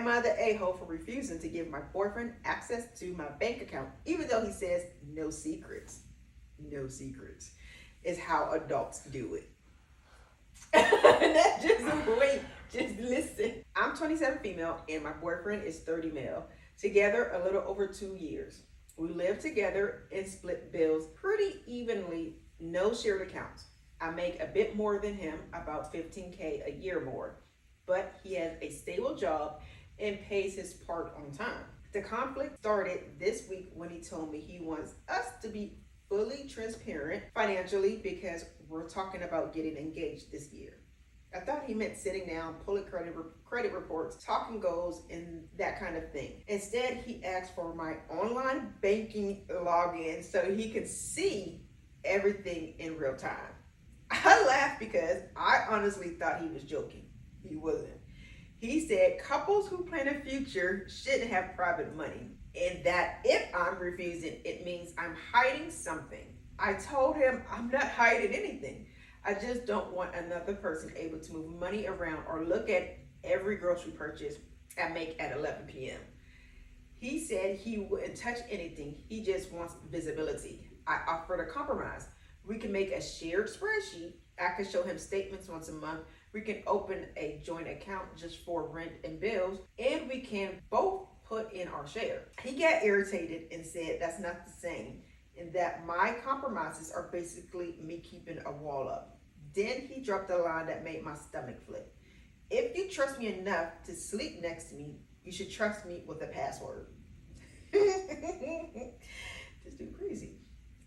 Am I the a-hole for refusing to give my boyfriend access to my bank account, even though he says no secrets? No secrets is how adults do it. That's just wait, just listen. I'm 27 female and my boyfriend is 30 male. Together a little over 2 years. We live together and split bills pretty evenly, no shared accounts. I make a bit more than him, about 15K a year more, but he has a stable job and pays his part on time. The conflict started this week when he told me he wants us to be fully transparent financially because we're talking about getting engaged this year. I thought he meant sitting down, pulling credit reports, talking goals, and that kind of thing. Instead, he asked for my online banking login so he could see everything in real time. I laughed because I honestly thought he was joking. He wasn't. He said couples who plan a future shouldn't have private money, and that if I'm refusing, it means I'm hiding something. I told him I'm not hiding anything. I just don't want another person able to move money around or look at every grocery purchase I make at 11 p.m. He said he wouldn't touch anything. He just wants visibility. I offered a compromise. We can make a shared spreadsheet. I can show him statements once a month. We can open a joint account just for rent and bills, and we can both put in our share. He got irritated and said that's not the same, and that my compromises are basically me keeping a wall up. Then he dropped a line that made my stomach flip. If you trust me enough to sleep next to me, you should trust me with a password. This dude crazy.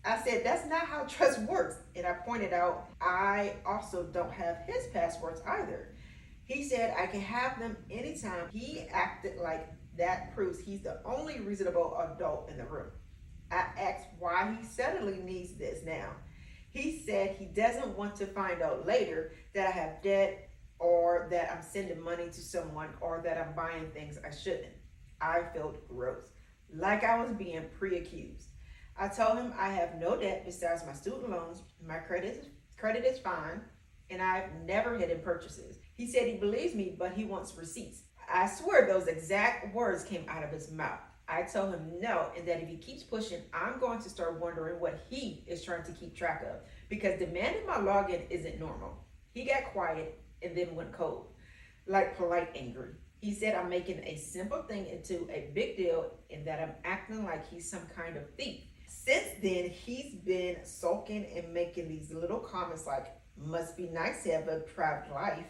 I said, that's not how trust works. And I pointed out, I also don't have his passwords either. He said I can have them anytime. He acted like that proves he's the only reasonable adult in the room. I asked why he suddenly needs this now. He said he doesn't want to find out later that I have debt or that I'm sending money to someone or that I'm buying things I shouldn't. I felt gross, like I was being pre-accused. I told him I have no debt besides my student loans, my credit is fine, and I've never hidden purchases. He said he believes me, but he wants receipts. I swear those exact words came out of his mouth. I told him no, and that if he keeps pushing, I'm going to start wondering what he is trying to keep track of, because demanding my login isn't normal. He got quiet and then went cold, like polite angry. He said I'm making a simple thing into a big deal and that I'm acting like he's some kind of thief. Since then, he's been sulking and making these little comments like, must be nice to have a private life.